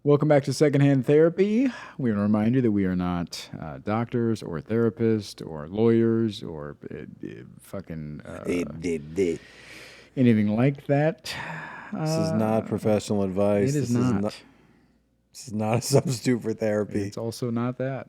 Welcome back to Secondhand Therapy. We want to remind you that we are not doctors or therapists or lawyers or fucking anything like that. This is not professional advice. It is not. This is not a substitute for therapy. It's also not that.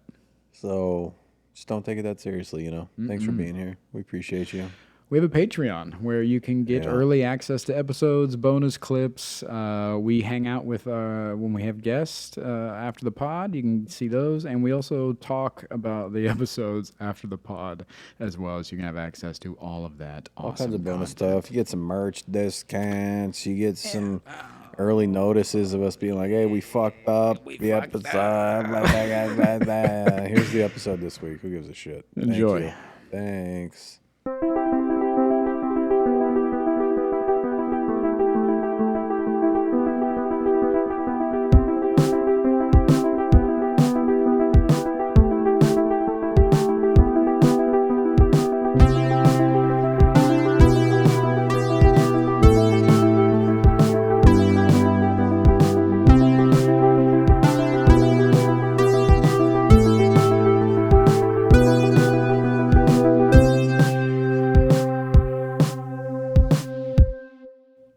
So just don't take it that seriously, you know. Thanks for being here. We appreciate you. We have a Patreon where you can get early access to episodes, bonus clips. We hang out with when we have guests after the pod. You can see those. And we also talk about the episodes after the pod as well. So you can have access to all of that All awesome kinds of bonus content. stuff. You get some merch discounts. You get some early notices of us being like, hey, we fucked up the episode. Here's the episode this week. Who gives a shit? Enjoy. Thank you. Thanks.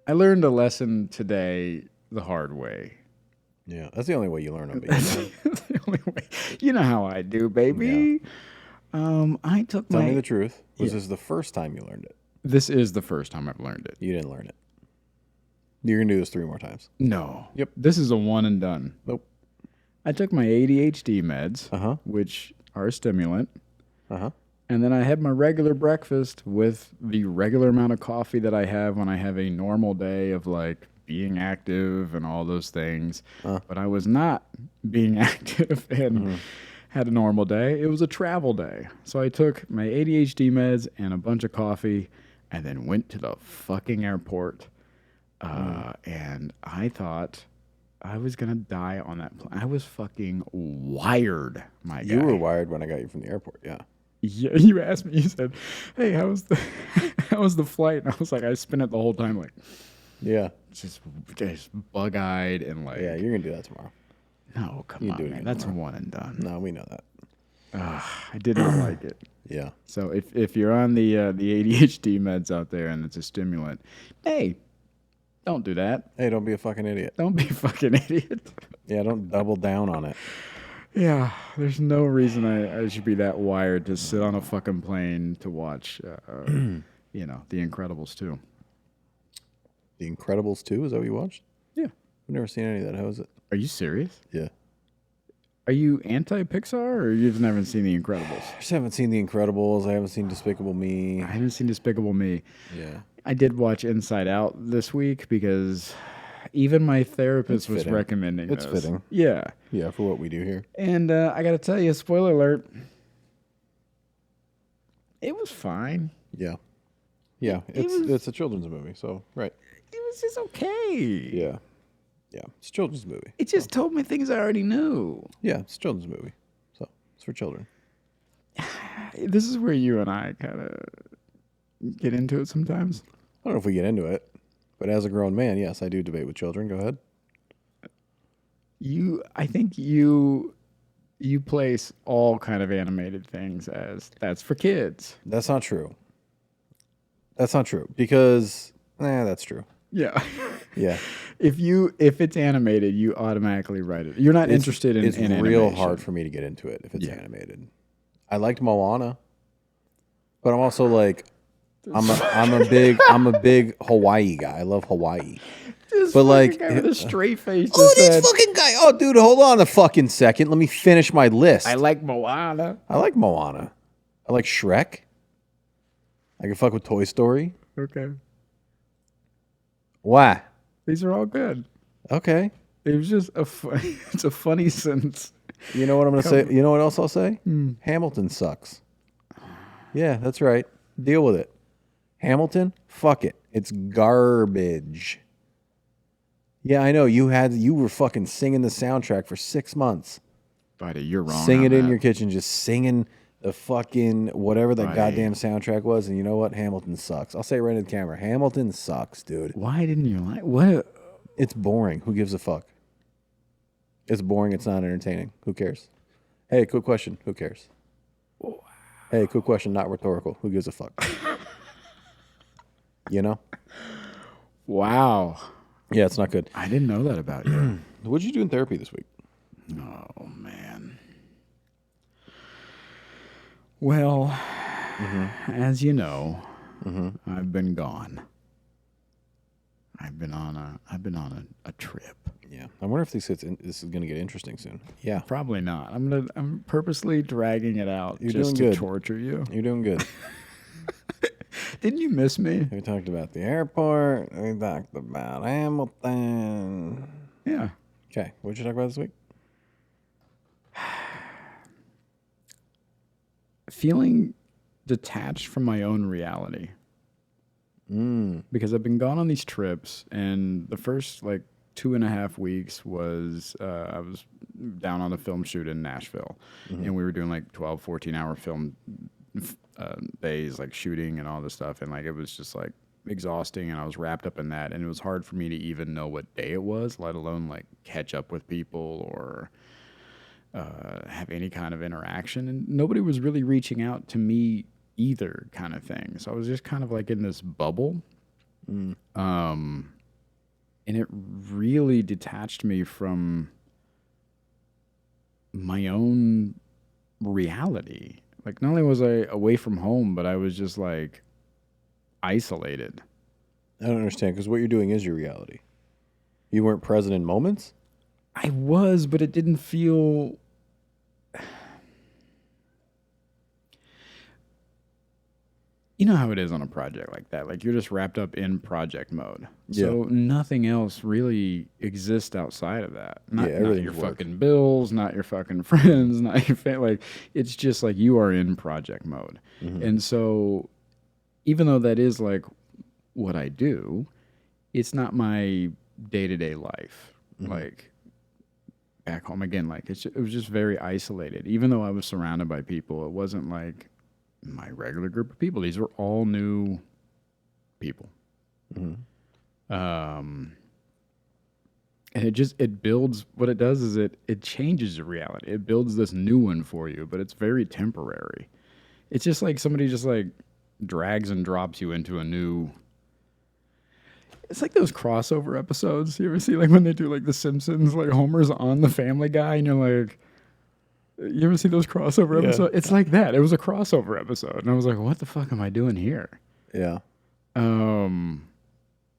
I learned a lesson today the hard way. Yeah, that's the only way you learn on being The only way. You know how I do, baby. I took Tell my. me the truth. Was this the first time you learned it? This is the first time I've learned it. You didn't learn it. You're going to do this 3 more times. No. Yep. This is a one and done. Nope. I took my ADHD meds, Uh-huh. which are a stimulant, Uh-huh. and then I had my regular breakfast with the regular amount of coffee that I have when I have a normal day of like being active and all those things. But I was not being active and had a normal day. It was a travel day. So I took my ADHD meds and a bunch of coffee and then went to the fucking airport. And I thought I was going to die on that plane. I was fucking wired, my guy. You were wired when I got you from the airport, yeah. Yeah, you asked me, you said, hey, how was the flight? And I was like, I spent it the whole time like Yeah. just bug-eyed and like, Yeah, you're going to do that tomorrow. no, come You on, do it man. again That's tomorrow. one and done. No, we know that. I did not like it. Yeah. So if you're on the ADHD meds out there and it's a stimulant, hey, don't do that. Hey, don't be a fucking idiot. Don't be a fucking idiot. Yeah, don't double down on it. Yeah, there's no reason I should be that wired to sit on a fucking plane to watch, The Incredibles 2. The Incredibles 2, is that what you watched? Yeah. I've never seen any of that. How is it? Are you serious? Yeah. Are you anti-Pixar or you've never seen The Incredibles? I just haven't seen The Incredibles. I haven't seen Despicable Me. I haven't seen Despicable Me. Yeah. I did watch Inside Out this week because even my therapist was fitting. recommending It's this. fitting. Yeah. Yeah, for what we do here. And I got to tell you, spoiler alert, it was fine. Yeah. Yeah, it's a children's movie, so, right. It was just okay. Yeah. Yeah, it's a children's movie. It just told me things I already knew. Yeah, it's a children's movie, so it's for children. This is where you and I kind of get into it sometimes. I don't know if we get into it, but as a grown man, yes, I do debate with children. Go ahead. I think you place all kind of animated things as that's for kids. That's not true. That's not true because, that's true. Yeah. Yeah, If it's animated, you automatically write it. You're not interested in it's in real animation. hard for me to get into it if it's animated. I liked Moana, but I'm also like, I'm a big Hawaii guy. I love Hawaii. This But, like, fucking guy with a straight face Oh, just this said, fucking guy! Oh, dude, hold on a fucking second. Let me finish my list. I like Moana. I like Moana. I like Shrek. I can fuck with Toy Story. Okay. Why? These are all good. Okay. It was just it's a funny sentence. You know what I'm gonna say? You know what else I'll say? Hamilton sucks. Yeah, that's right. Deal with it. Hamilton, fuck it. It's garbage. Yeah, I know. You were fucking singing the soundtrack for 6 months. Buddy, you're wrong. Sing on it in that. your kitchen, just singing the fucking whatever that Buddy. goddamn soundtrack was. And you know what? Hamilton sucks. I'll say it right into the camera. Hamilton sucks, dude. Why didn't you like what? It's boring. Who gives a fuck? It's boring. It's not entertaining. Who cares? Hey, quick question. Who cares? Hey, quick question. Not rhetorical. Who gives a fuck? You know? Wow. Yeah, it's not good. I didn't know that about you. What'd you do in therapy this week? Oh, man. Well, as you know, I've been gone. I've been on a trip. Yeah. I wonder if this is going to get interesting soon. Yeah. Probably not. I'm purposely dragging it out You're just doing to good. torture you. You're doing good. Didn't you miss me? We talked about the airport. We talked about Hamilton. Yeah. Okay. What'd you talk about this week? Feeling detached from my own reality. Because I've been gone on these trips, and the first like 2.5 weeks was I was down on a film shoot in Nashville, and we were doing like 12, 14-hour film days, like shooting and all this stuff, and like it was just like exhausting, and I was wrapped up in that, and it was hard for me to even know what day it was, let alone like catch up with people or have any kind of interaction, and nobody was really reaching out to me either, kind of thing. So I was just kind of like in this bubble, and it really detached me from my own reality. Like, not only was I away from home, but I was just like isolated. I don't understand, because what you're doing is your reality. You weren't present in moments? I was, but it didn't feel. You know how it is on a project like that. Like, you're just wrapped up in project mode. So nothing else really exists outside of that. Not your fucking bills, not your fucking friends, not your family. Like, it's just like you are in project mode. And so even though that is like what I do, it's not my day-to-day life. Like, back home again, like it was just very isolated. Even though I was surrounded by people, it wasn't like my regular group of people. These were all new people. And it builds, what it does is it changes your reality. It builds this new one for you, but it's very temporary. It's just like somebody just like drags and drops you into a new. It's like those crossover episodes. You ever see like when they do like The Simpsons, like Homer's on the Family Guy, and you're like, you ever see those crossover episodes? It's like that. It was a crossover episode, and I was like, what the fuck am I doing here? Yeah.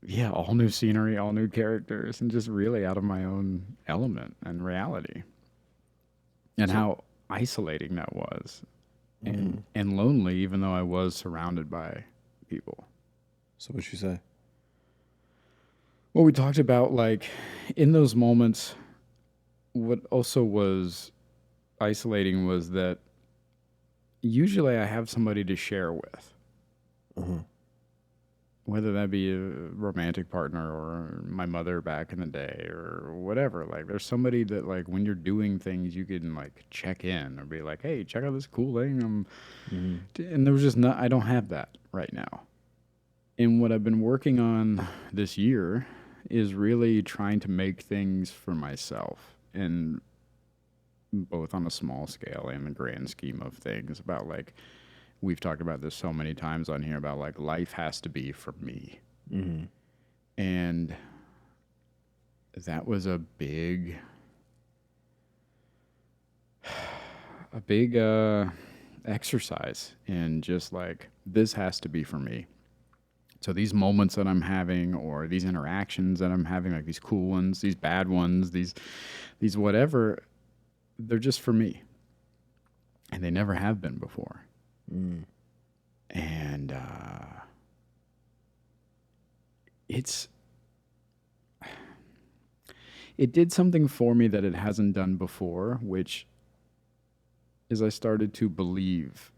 Yeah, all new scenery, all new characters, and just really out of my own element and reality. And how isolating that was. And lonely, even though I was surrounded by people. So what'd you say? Well, we talked about, like, in those moments, what also was isolating was that usually I have somebody to share with. Whether that be a romantic partner or my mother back in the day or whatever. Like, there's somebody that, like, when you're doing things, you can, like, check in or be like, hey, check out this cool thing. And there was just I don't have that right now. And what I've been working on this year is really trying to make things for myself, and both on a small scale and the grand scheme of things, about like, we've talked about this so many times on here about like life has to be for me. And that was a big exercise in just like, this has to be for me. So these moments that I'm having, or these interactions that I'm having, like these cool ones, these bad ones, these whatever, they're just for me. And they never have been before. And it did something for me that it hasn't done before, which is I started to believe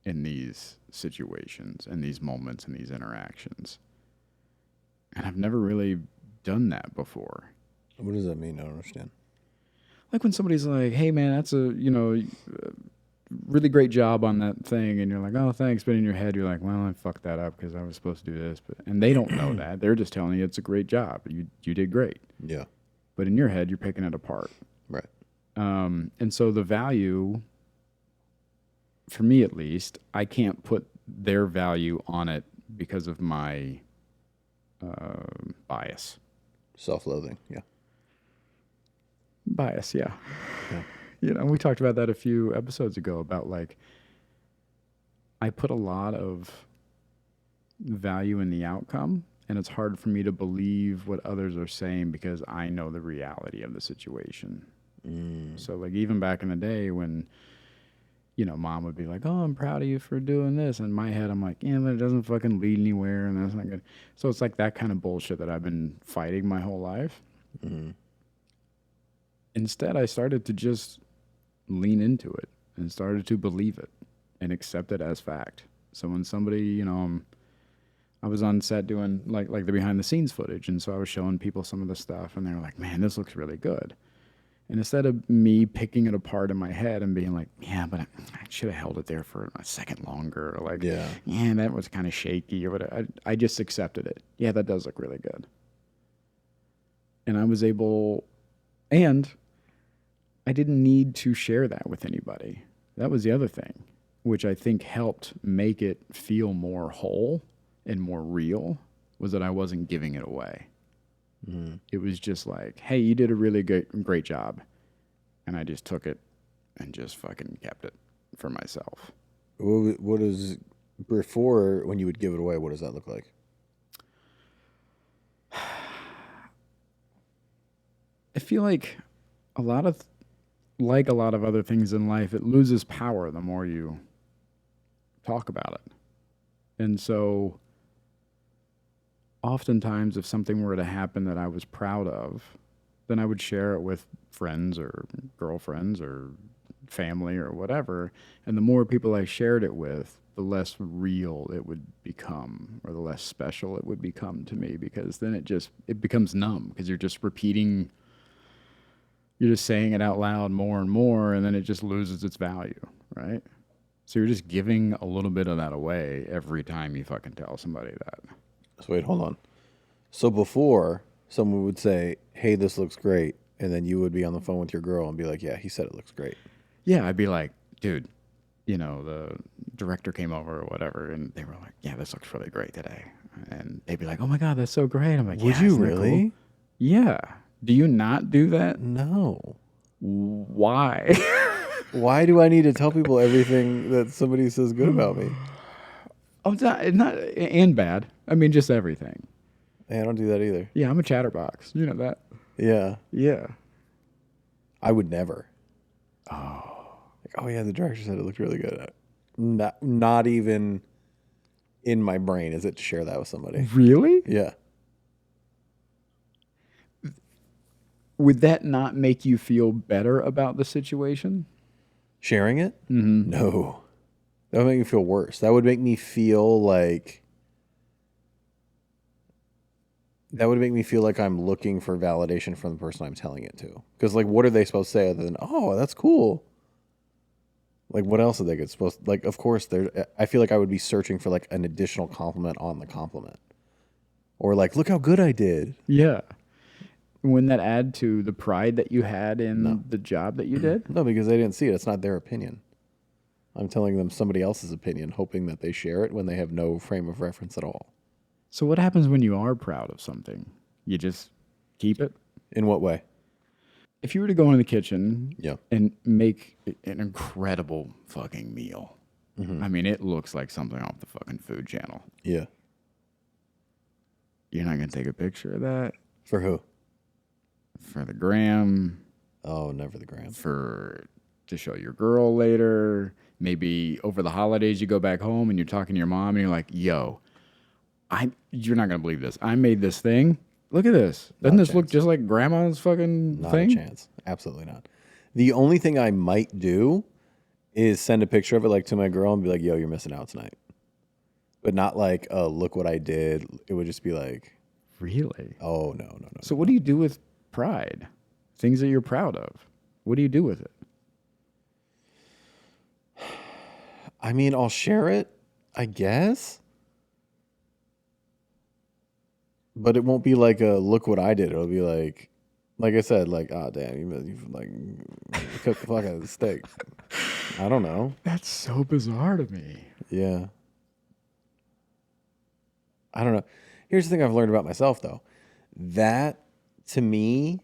in these situations and these moments and these interactions. And I've never really done that before. What does that mean? I don't understand. Like when somebody's like, hey man, that's a, really great job on that thing. And you're like, oh, thanks. But in your head, you're like, well, I fucked that up because I was supposed to do this. And they don't know that. They're just telling you it's a great job. You did great. Yeah. But in your head, you're picking it apart. Right. And so the value, for me at least, I can't put their value on it because of my bias. Self-loathing. Yeah. Bias, yeah. Yeah. You know, we talked about that a few episodes ago about like, I put a lot of value in the outcome, and it's hard for me to believe what others are saying because I know the reality of the situation. So, like, even back in the day when, you know, mom would be like, "Oh, I'm proud of you for doing this." In my head, I'm like, "Yeah, but it doesn't fucking lead anywhere, and that's not good." So it's like that kind of bullshit that I've been fighting my whole life. Instead, I started to just lean into it and started to believe it and accept it as fact. So when somebody, you know, I was on set doing like the behind the scenes footage, and so I was showing people some of the stuff, and they were like, "Man, this looks really good." And instead of me picking it apart in my head and being like, "Yeah, but I should have held it there for a second longer," or like, Yeah. "Yeah, that was kind of shaky," or whatever, I just accepted it. Yeah, that does look really good. And I was able, and I didn't need to share that with anybody. That was the other thing, which I think helped make it feel more whole and more real, was that I wasn't giving it away. It was just like, "Hey, you did a really great job." And I just took it and just fucking kept it for myself. What is before when you would give it away? What does that look like? I feel like a lot of like a lot of other things in life, it loses power the more you talk about it. And so oftentimes if something were to happen that I was proud of, then I would share it with friends or girlfriends or family or whatever. And the more people I shared it with, the less real it would become, or the less special it would become to me, because then it becomes numb because you're just repeating, you're just saying it out loud more and more, and then it just loses its value, right? So you're just giving a little bit of that away every time you fucking tell somebody that. So wait, hold on. So before someone would say, "Hey, this looks great," and then you would be on the phone with your girl and be like, "Yeah, he said it looks great." Yeah, I'd be like, "Dude, you know, the director came over or whatever," and they were like, "Yeah, this looks really great today." And they'd be like, "Oh my God, that's so great." I'm like, Would "Yeah, you isn't that cool?" really? Yeah. Do you not do that? No. Why? Why do I need to tell people everything that somebody says good about me? Oh, it's not, and bad. I mean, just everything. Hey, I don't do that either. Yeah, I'm a chatterbox. You know that? Yeah. Yeah. I would never. Like, oh yeah, the director said it looked really good. Not even in my brain is it to share that with somebody. Really? Yeah. Would that not make you feel better about the situation? Sharing it? No. That would make me feel worse. That would make me feel like I'm looking for validation from the person I'm telling it to. Because like, what are they supposed to say other than, "Oh, that's cool"? Like, what else are they supposed to, like? Of course, I feel like I would be searching for like an additional compliment on the compliment, or like, "Look how good I did." Yeah. Wouldn't that add to the pride that you had in No. the job that you did? No, because they didn't see it. It's not their opinion. I'm telling them somebody else's opinion, hoping that they share it when they have no frame of reference at all. So what happens when you are proud of something? You just keep it? In what way? If you were to go into the kitchen Yeah. and make an incredible fucking meal, I mean, it looks like something off the fucking Food Channel. Yeah. You're not going to take a picture of that For who? for the gram, Oh, never the gram. to show your girl later. Maybe over the holidays you go back home and you're talking to your mom and you're like, "Yo, you're not going to believe this. I made this thing. Look at this. Doesn't this look just like grandma's fucking Not thing?" a chance. Absolutely not. The only thing I might do is send a picture of it like to my girl and be like, "Yo, you're missing out tonight." But not like, "Oh, look what I did." It would just be like, Really? "Oh, no. So what do you do with pride? Things that you're proud of. What do you do with it? I mean, I'll share it, I guess. But it won't be like a look what I did. It'll be like, Like I said, like, oh damn, you like cook the fuck out of the steak. I don't know. That's so bizarre to me. Yeah. I don't know. Here's the thing I've learned about myself though. That to me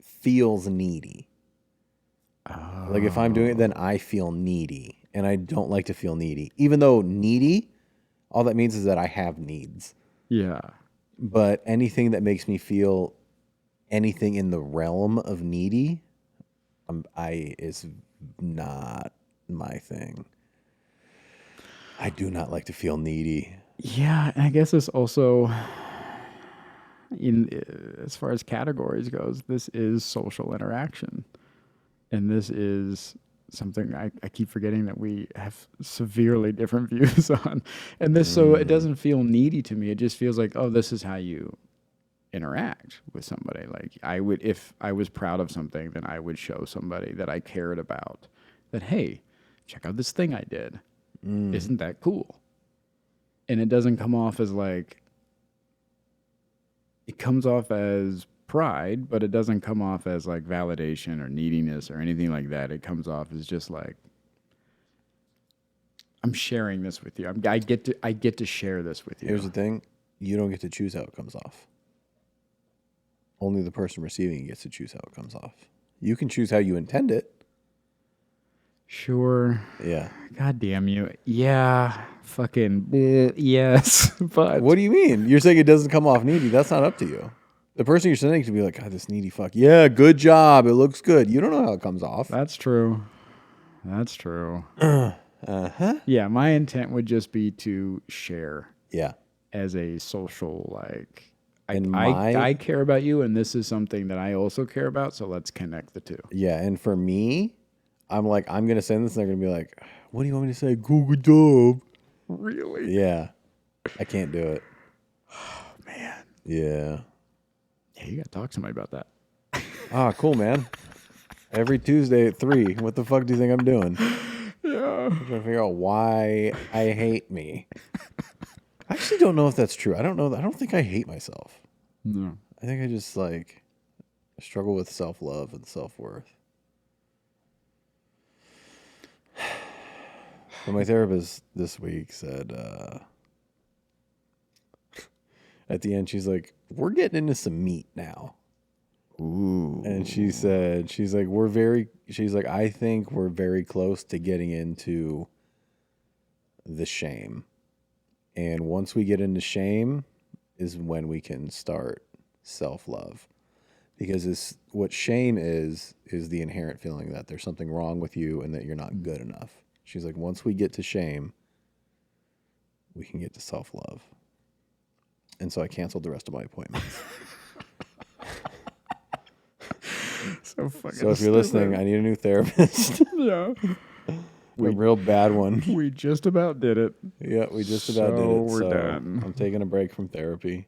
feels needy. Like if I'm doing it, then I feel needy. And I don't like to feel needy. Even though needy, all that means is that I have needs. Yeah. But anything that makes me feel anything in the realm of needy, is not my thing. I do not like to feel needy. Yeah, and I guess it's also as far as categories goes, this is social interaction. And this is something I keep forgetting that we have severely different views on. And this, so it doesn't feel needy to me. It just feels like, oh, this is how you interact with somebody. Like I would, if I was proud of something, then I would show somebody that I cared about that, hey, check out this thing I did. Isn't that cool? And it doesn't come off as like, it comes off as pride, but it doesn't come off as like validation or neediness or anything like that. It comes off as just like, I'm sharing this with you. I get to share this with you. Here's the thing. You don't get to choose how it comes off. Only the person receiving gets to choose how it comes off. You can choose how you intend it. Sure. Yeah. God damn you. Yeah. Fucking yes. But What do you mean? You're saying it doesn't come off needy. That's not up to you. The person you're sending to be like, God, this needy fuck. Yeah, good job. It looks good. You don't know how it comes off. that's true. That's true. Yeah, my intent would just be to share Yeah. as a social, like, And I care about you, and this is something that I also care about, so let's connect the two. Yeah. And for me, I'm like, I'm going to send this and they're going to be like, what do you want me to say? Good job. Really? Yeah. I can't do it. Oh, man. Yeah. Yeah, you got to talk to somebody about that. Ah, cool, man. Every Tuesday at 3. What the fuck do you think I'm doing? Yeah. I'm trying to figure out why I hate me. I actually don't know if that's true. I don't know. I don't think I hate myself. No. I think I just like struggle with self-love and self-worth. But my therapist this week said, at the end, she's like, we're getting into some meat now. Ooh. And she said, she's like, I think we're very close to getting into the shame. And once we get into shame is when we can start self-love. Because what shame is the inherent feeling that there's something wrong with you and that you're not good enough. She's like, once we get to shame, we can get to self-love. And so I canceled the rest of my appointments. So fucking So if you're listening, I need a new therapist. yeah. A real bad one. We just about did it. Yeah, we just about did So it. we're done. I'm taking a break from therapy.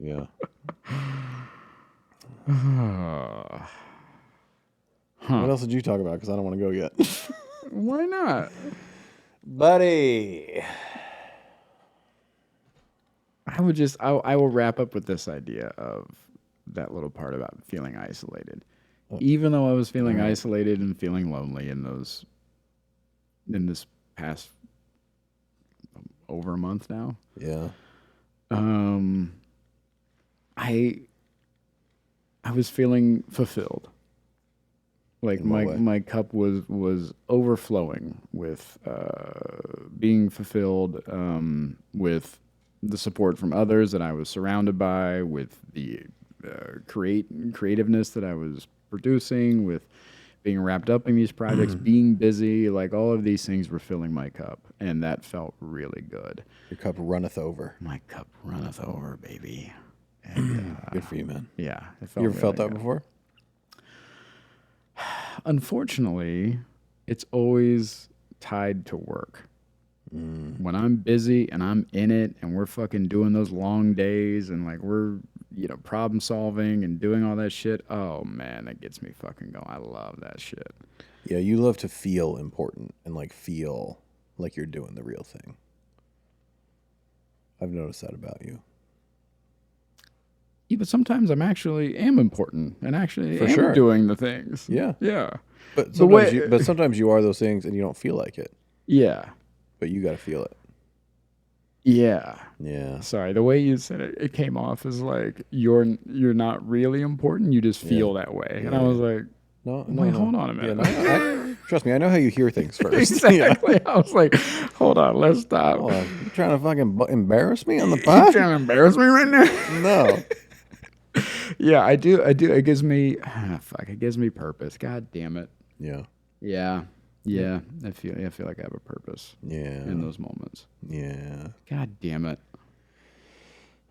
Yeah. What else did you talk about? Because I don't want to go yet. Why not? Buddy. I will wrap up with this idea of that little part about feeling isolated. Even though I was feeling isolated and feeling lonely in this past over a month now. Yeah. I was feeling fulfilled. Like my cup was overflowing with being fulfilled, with the support from others that I was surrounded by, with the creativeness that I was producing, with being wrapped up in these projects, being busy, like all of these things were filling my cup, and that felt really good. Your cup runneth over. My cup runneth over, baby. And, Good for you, man. yeah, it felt You ever really felt that good. before? Unfortunately, it's always tied to work. When I'm busy and I'm in it and we're fucking doing those long days and like we're, problem solving and doing all that shit, oh man, that gets me fucking going. I love that shit. Yeah, you love to feel important and like feel like you're doing the real thing. I've noticed that about you. Yeah, but sometimes I'm actually am important and actually For am sure. doing the things. Yeah. Yeah. But The way, sometimes you are those things and you don't feel like it, yeah. but you got to feel it. Yeah. Yeah. Sorry, the way you said it, it came off as like you're not really important. You just feel that way, and I was like, No, wait, hold on a Yeah, minute. trust me, I know how you hear things first. Exactly. I was like, hold on, let's stop. Hold on. You trying to fucking embarrass me on the You pod? trying to embarrass me right now? No. Yeah, I do. It gives me fuck. It gives me purpose. God damn it. Yeah. Yeah. Yeah. I feel like I have a purpose Yeah. in those moments. Yeah. God damn it.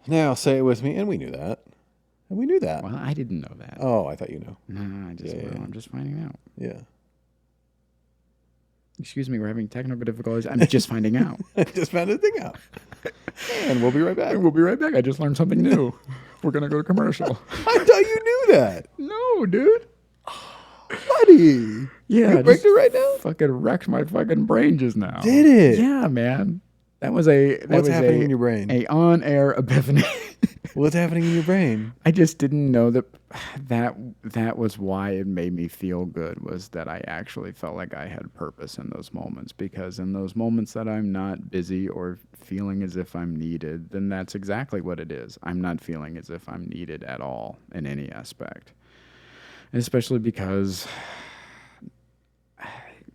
Now say it with me, and we knew that. And we knew that. Well, I didn't know that. Oh, I thought you knew. No, I'm just finding out. Yeah. Excuse me, we're having technical difficulties. I'm just finding out. I just found a thing out. And we'll be right back. We'll be right back. I just learned something new. We're gonna go to commercial. I thought you knew that. No, dude. Buddy. Yeah, You break it right now? Fucking wrecked my fucking brain just now. Did it? Yeah, man. That was a What's happening in your brain? A on-air epiphany. What's happening in your brain? I just didn't know that was why it made me feel good, was that I actually felt like I had purpose in those moments, because in those moments that I'm not busy or feeling as if I'm needed, then that's exactly what it is. I'm not feeling as if I'm needed at all in any aspect. And especially because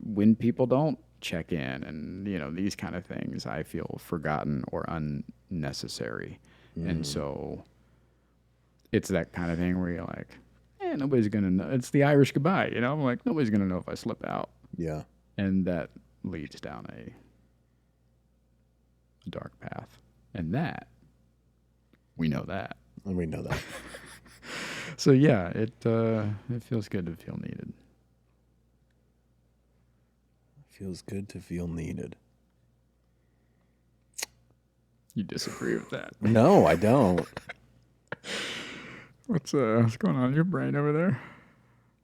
when people don't check in and, these kind of things, I feel forgotten or unnecessary. And so it's that kind of thing where you're like, nobody's going to know. It's the Irish goodbye, I'm like, nobody's going to know if I slip out. Yeah. And that leads down a dark path. And that, we know that. And we know that. So yeah, it feels good to feel needed. Feels good to feel needed. You disagree with that? No, I don't. What's going on in your brain over there?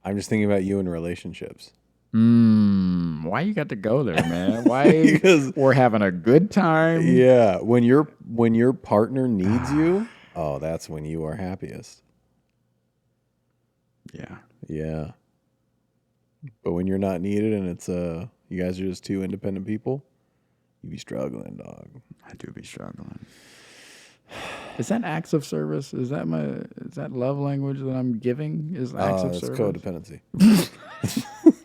I'm just thinking about you in relationships. Why you got to go there, man? Why? Because we're having a good time. Yeah, when your partner needs you, oh, that's when you are happiest. Yeah. Yeah. But when you're not needed and it's you guys are just two independent people, you be struggling, dog. I do be struggling. Is that acts of service? Is that love language that I'm giving? Is acts of service? That's codependency.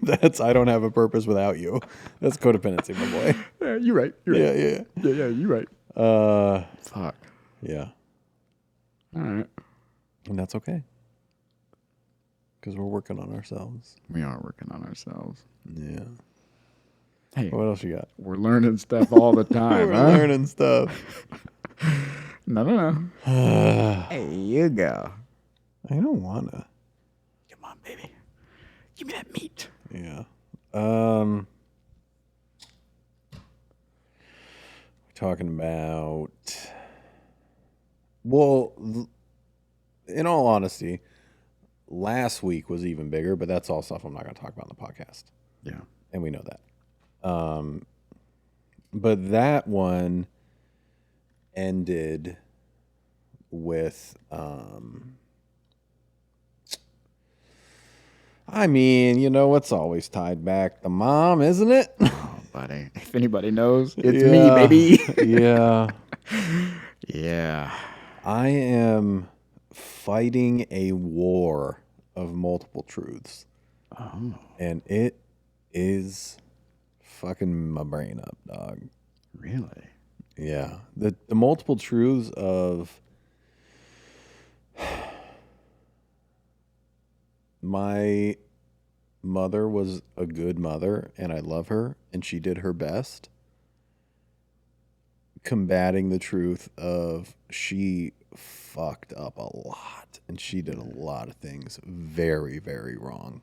That's I don't have a purpose without you. That's codependency, my boy. Yeah, you're right. Yeah. Yeah, you're right. Fuck. Yeah. All right. And that's okay. Because we're working on ourselves. We are working on ourselves. Yeah. Hey, what else you got? We're learning stuff all the time. We're learning stuff. No. Hey, you go. I don't wanna. Come on, baby. Give me that meat. Yeah. We're talking about. Well, in all honesty, last week was even bigger, but that's all stuff I'm not going to talk about on the podcast. Yeah. And we know that. But that one ended with, it's always tied back to mom, isn't it? Oh, buddy. If anybody knows, it's me, baby. Yeah. Yeah. I am fighting a war of multiple truths. Oh. And it is fucking my brain up, dog. Really? Yeah. The multiple truths of my mother was a good mother and I love her and she did her best, combating the truth of she fucked up a lot and she did a lot of things very, very wrong.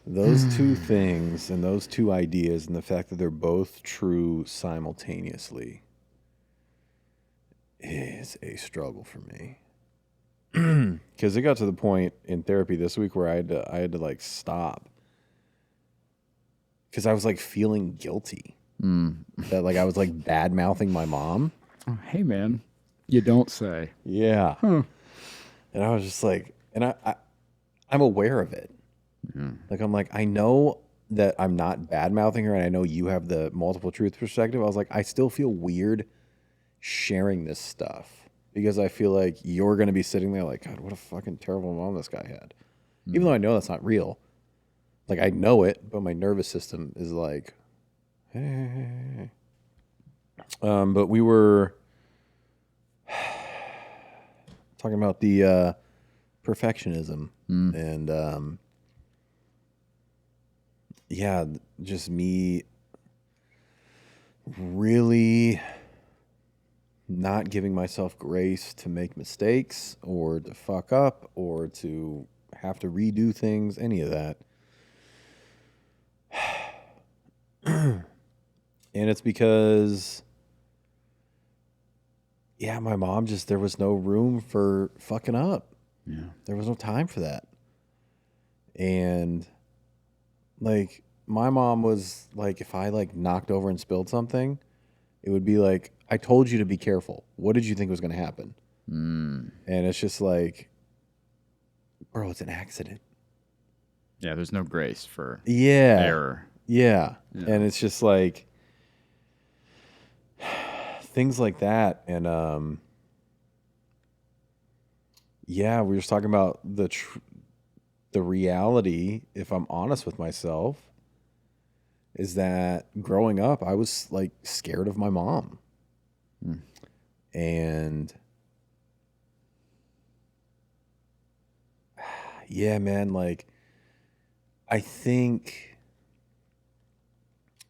Those two things and those two ideas and the fact that they're both true simultaneously is a struggle for me. Because it got to the point in therapy this week where I had to like stop because I was like feeling guilty that like I was like bad mouthing my mom. Oh, hey man, you don't say. Yeah. And I was just like, and I'm aware of it. Yeah. Like, I'm like, I know that I'm not bad mouthing her, and I know you have the multiple truth perspective. I was like, I still feel weird sharing this stuff because I feel like you're going to be sitting there like, God, what a fucking terrible mom this guy had. Even though I know that's not real. Like, I know it, but my nervous system is like, hey. But we were talking about the perfectionism and yeah, just me really not giving myself grace to make mistakes or to fuck up or to have to redo things, any of that. And it's because, yeah, my mom just, there was no room for fucking up. Yeah. There was no time for that. And like, my mom was like, if I like knocked over and spilled something, it would be like, I told you to be careful. What did you think was going to happen? And it's just like, bro, it's an accident. Yeah, there's no grace for error. Yeah. And it's just like things like that. And yeah, we were just talking about the reality, if I'm honest with myself, is that growing up, I was like scared of my mom. And yeah, man, like I think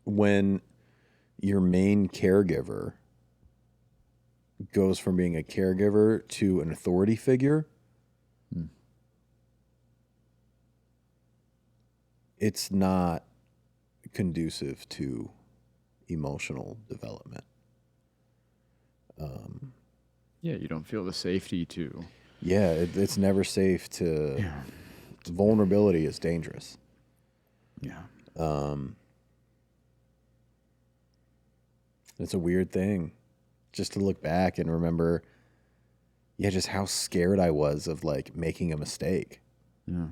when your main caregiver goes from being a caregiver to an authority figure, it's not conducive to emotional development. Yeah, you don't feel the safety to. Yeah, it's never safe to. Yeah. Vulnerability is dangerous. Yeah. It's a weird thing just to look back and remember, yeah, just how scared I was of like making a mistake. Yeah.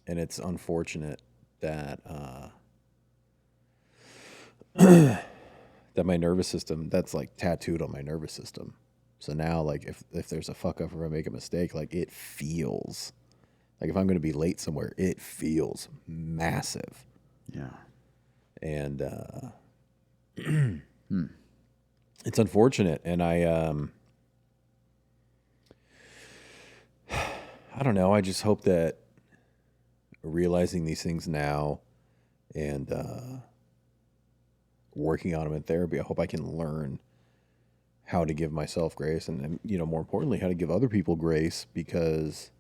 And it's unfortunate that that my nervous system, that's like tattooed on my nervous system. So now, like, if there's a fuck up or I make a mistake, like, it feels like if I'm going to be late somewhere, it feels massive. Yeah. And it's unfortunate. And I don't know. I just hope that realizing these things now and working on them in therapy, I hope I can learn how to give myself grace and, you know, more importantly, how to give other people grace, because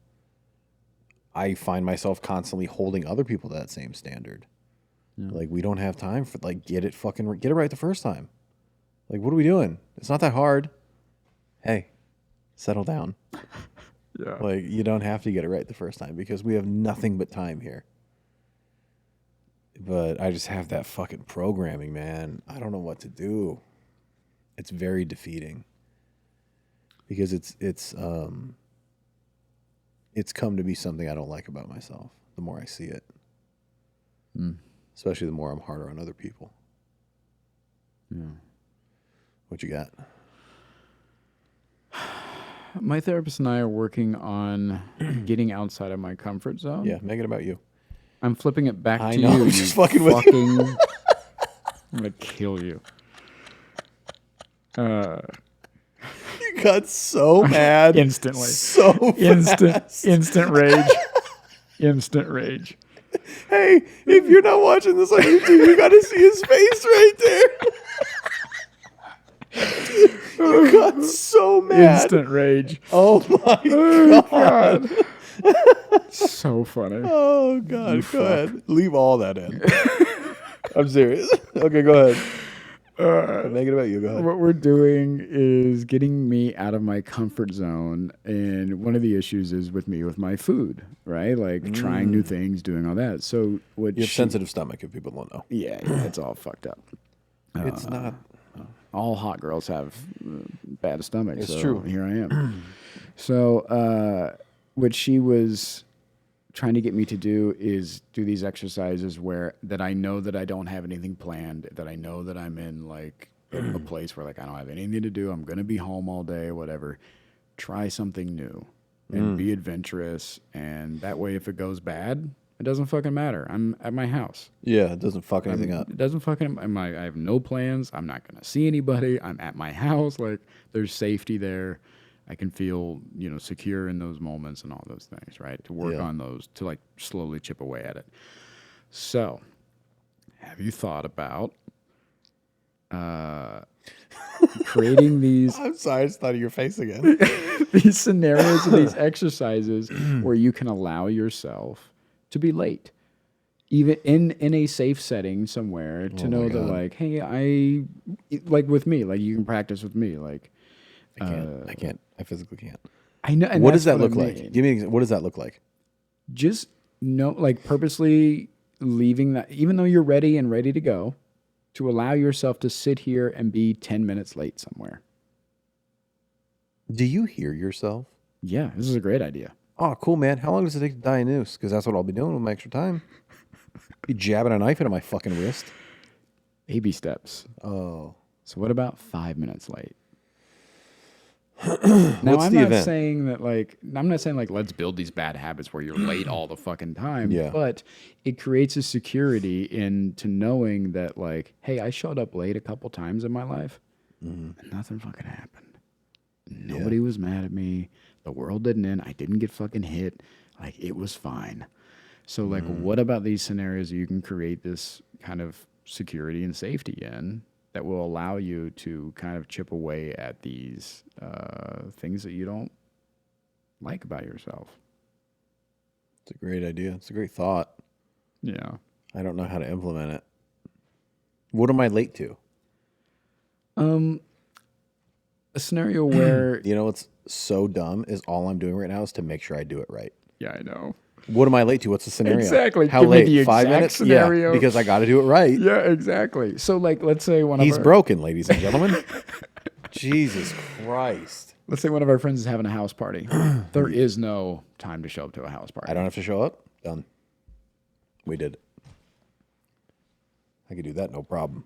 I find myself constantly holding other people to that same standard. Yeah. Like, we don't have time for, like, get it right the first time. Like, what are we doing? It's not that hard. Hey, settle down. Yeah. Like, you don't have to get it right the first time because we have nothing but time here. But I just have that fucking programming, man. I don't know what to do. It's very defeating because it's come to be something I don't like about myself. The more I see it, especially the more I'm harder on other people. Yeah. What you got? My therapist and I are working on getting outside of my comfort zone. Yeah, make it about you. I'm flipping it back to know, you. I'm just fucking with you. I'm gonna kill you. You got so mad instantly. So fast. Instant rage. Instant rage. Hey, if you're not watching this on YouTube, you got to see his face right there. You got so mad. Instant rage. Oh my God. So funny. Oh God. Go ahead. Leave all that in. I'm serious. Okay, go ahead. Make it about you. Go ahead. What we're doing is getting me out of my comfort zone. And one of the issues is with my food, right? Like trying new things, doing all that. So what you have sensitive stomach, if people don't know. Yeah, it's all fucked up. It's not. all hot girls have bad stomachs. It's so true. Here I am. So what she was trying to get me to do is do these exercises where that I know that I don't have anything planned, that I know that I'm in like a place where like I don't have anything to do. I'm going to be home all day, whatever. Try something new and be adventurous. And that way, if it goes bad, it doesn't fucking matter. I'm at my house. Yeah, it doesn't fuck anything up. It doesn't fucking. I have no plans. I'm not gonna see anybody. I'm at my house. Like there's safety there. I can feel secure in those moments and all those things. Right, to work on those, to like slowly chip away at it. So, have you thought about creating these I'm sorry, I just thought of your face again. these scenarios and these exercises where you can allow yourself to be late, even in a safe setting somewhere, to know that like, hey, like with me, like you can practice with me, like I can't. I physically can't. I know. And What does that's that look I like? mean. Give me. What does that look like? Just like purposely leaving that, even though you're ready and ready to go, to allow yourself to sit here and be 10 minutes late somewhere. Do you hear yourself? Yeah, this is a great idea. Oh, cool, man. How long does it take to dye a noose? Because that's what I'll be doing with my extra time. Be jabbing a knife into my fucking wrist. Baby steps. Oh. So what about 5 minutes late? What's I'm the not event? saying that I'm not saying like let's build these bad habits where you're late all the fucking time. Yeah. But it creates a security into knowing that like, hey, I showed up late a couple times in my life and nothing fucking happened. Nobody was mad at me. The world didn't end. I didn't get fucking hit. Like it was fine. So like what about these scenarios you can create this kind of security and safety in that will allow you to kind of chip away at these things that you don't like about yourself? It's a great idea. It's a great thought. Yeah. I don't know how to implement it. What am I late to? A scenario where You know what's so dumb is all I'm doing right now is to make sure I do it right. yeah, I know. What am I late to? What's the scenario? Exactly. How Give me late? the 5 exact minutes? scenario. Yeah, because I got to do it right. Yeah, exactly. So like let's say He's broken, ladies and gentlemen. Jesus Christ. let's say one of our friends is having a house party. There is no time to show up to a house party. I don't have to show up? Done. We did it. I could do that, no problem.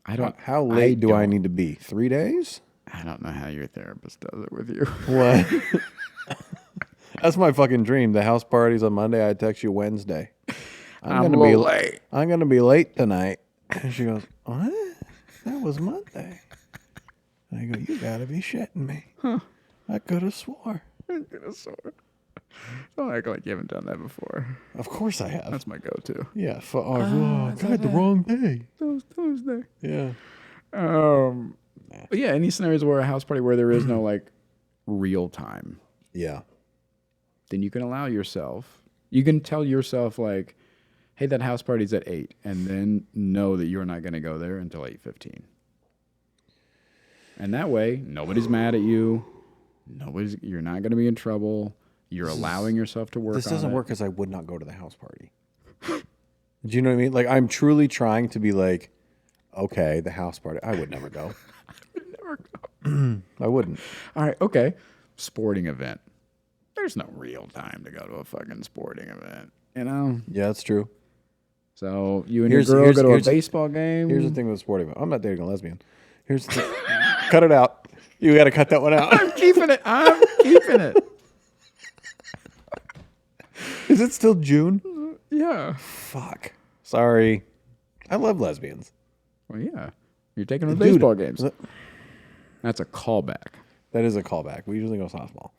How late do I need to be? 3 days? I don't know how your therapist does it with you. What? That's my fucking dream. The house party's on Monday. I text you Wednesday. I'm gonna be late. I'm gonna be late tonight. And she goes, what? That was Monday. And I go, you gotta be shitting me. Huh. I could have swore. Don't act like you haven't done that before. Of course I have. That's my go-to. Yeah. I got the wrong day. Tuesday. Yeah. But yeah, any scenarios where a house party where there is no like real time, Yeah. then you can allow yourself. You can tell yourself like, "Hey, that house party's at 8," and then know that you're not going to go there until 8:15. And that way, nobody's mad at you. You're not going to be in trouble. You're allowing yourself to work. This on doesn't it. work because I would not go to the house party. Do you know what I mean? Like I'm truly trying to be like, okay, the house party. I would never go. I wouldn't. All right, okay. Sporting event. There's no real time to go to a fucking sporting event, you know? Yeah, that's true. So you and your girl go to a baseball game. Here's the thing with sporting event. I'm not dating a lesbian. Here's the thing. Cut it out. You got to cut that one out. I'm keeping it. Is it still June? Yeah. Fuck. Sorry. I love lesbians. Well, yeah. You're taking them to baseball games. That's a callback. That is a callback. We usually go softball.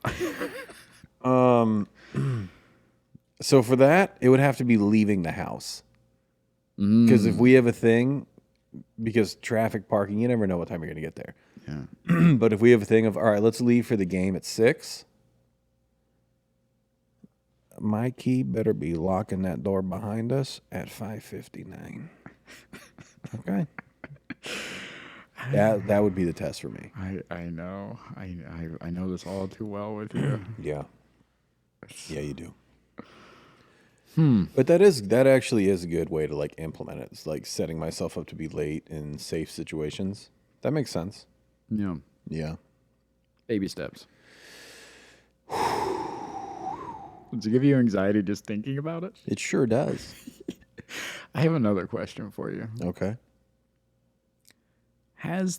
So for that, it would have to be leaving the house. Because if we have a thing, because traffic, parking, you never know what time you're going to get there. Yeah. But if we have a thing of, all right, let's leave for the game at 6, my key better be locking that door behind us at 5:59. Okay? That would be the test for me. I know. I know this all too well with you. Yeah. Yeah, you do. But that actually is a good way to like implement it. It's like setting myself up to be late in safe situations. That makes sense. Yeah. Yeah. Baby steps. Does it give you anxiety just thinking about it? It sure does. I have another question for you. Okay. Have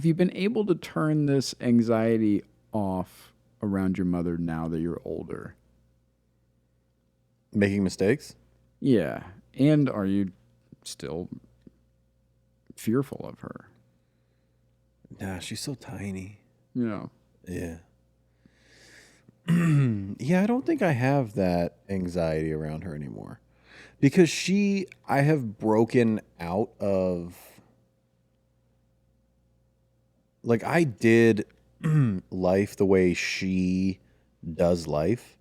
you been able to turn this anxiety off around your mother now that you're older? Making mistakes? Yeah. And are you still fearful of her? Nah, she's so tiny. Yeah. Yeah. Yeah, I don't think I have that anxiety around her anymore. Because I have broken out of, like, I did life the way she does life.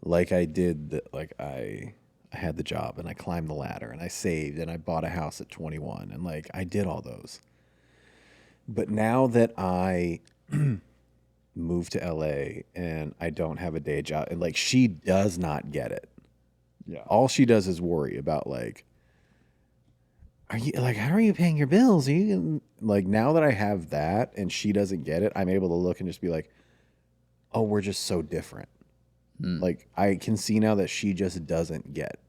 Like I did, I had the job and I climbed the ladder and I saved and I bought a house at 21 and like I did all those. But now that I moved to LA and I don't have a day job, and like she does not get it. Yeah. All she does is worry about like, how are you paying your bills? Are you like, now that I have that and she doesn't get it, I'm able to look and just be like, oh, we're just so different. Like I can see now that she just doesn't get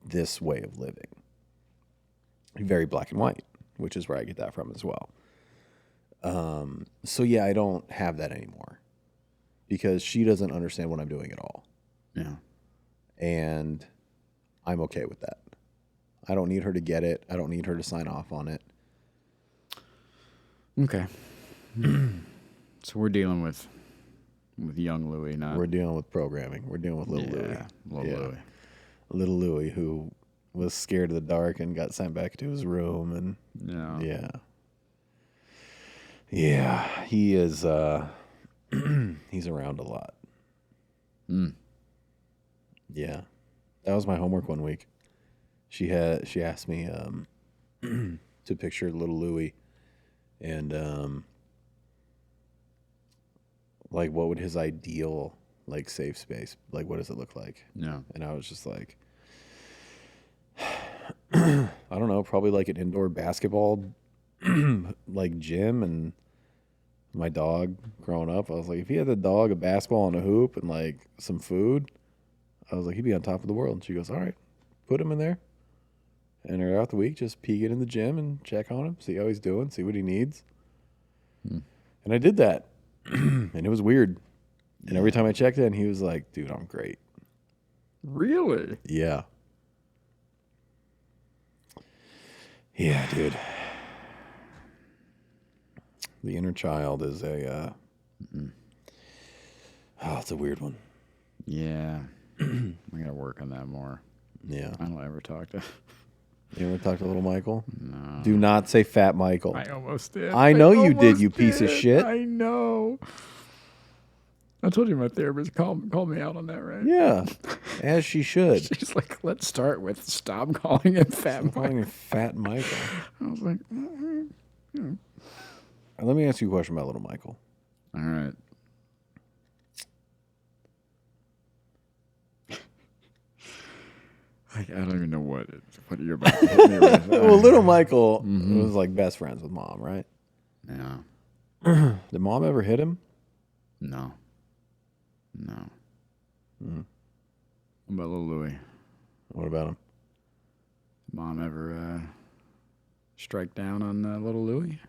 this way of living. Very black and white, which is where I get that from as well. So yeah, I don't have that anymore because she doesn't understand what I'm doing at all. Yeah. And I'm okay with that. I don't need her to get it. I don't need her to sign off on it. Okay. So we're dealing with young Louie, not... We're dealing with programming. We're dealing with little Louie. Louie. Little Louie, who was scared of the dark and got sent back to his room. And yeah, he is. He's around a lot. Yeah, that was my homework one week. She asked me to picture little Louie, and like what would his ideal like safe space, like what does it look like? Yeah. And I was just like, I don't know, probably like an indoor basketball like gym. And my dog growing up, I was like, if he had a dog, a basketball, and a hoop, and like some food, I was like, he'd be on top of the world. And she goes, all right, put him in there. And throughout the week, just peek it in the gym and check on him, see how he's doing, see what he needs. And I did that. And it was weird. And every time I checked in, he was like, dude, I'm great. Really? Yeah. Yeah, dude. The inner child is it's a weird one. Yeah. I gotta work on that more. Yeah. I don't ever talk to... You ever talk to little Michael? No. Do not say fat Michael. I almost did. I know you did, almost you piece of shit. I know. I told you my therapist called me out on that, right? Yeah, as she should. She's like, let's start with stop calling him fat I'm calling Michael. him fat Michael. I was like, Let me ask you a question about little Michael. all right. I don't even know what you're about to hit me with. Well, little Michael was like best friends with mom, right? Yeah. Did mom ever hit him? No. What about little Louie? What about him? Mom ever strike down on little Louie?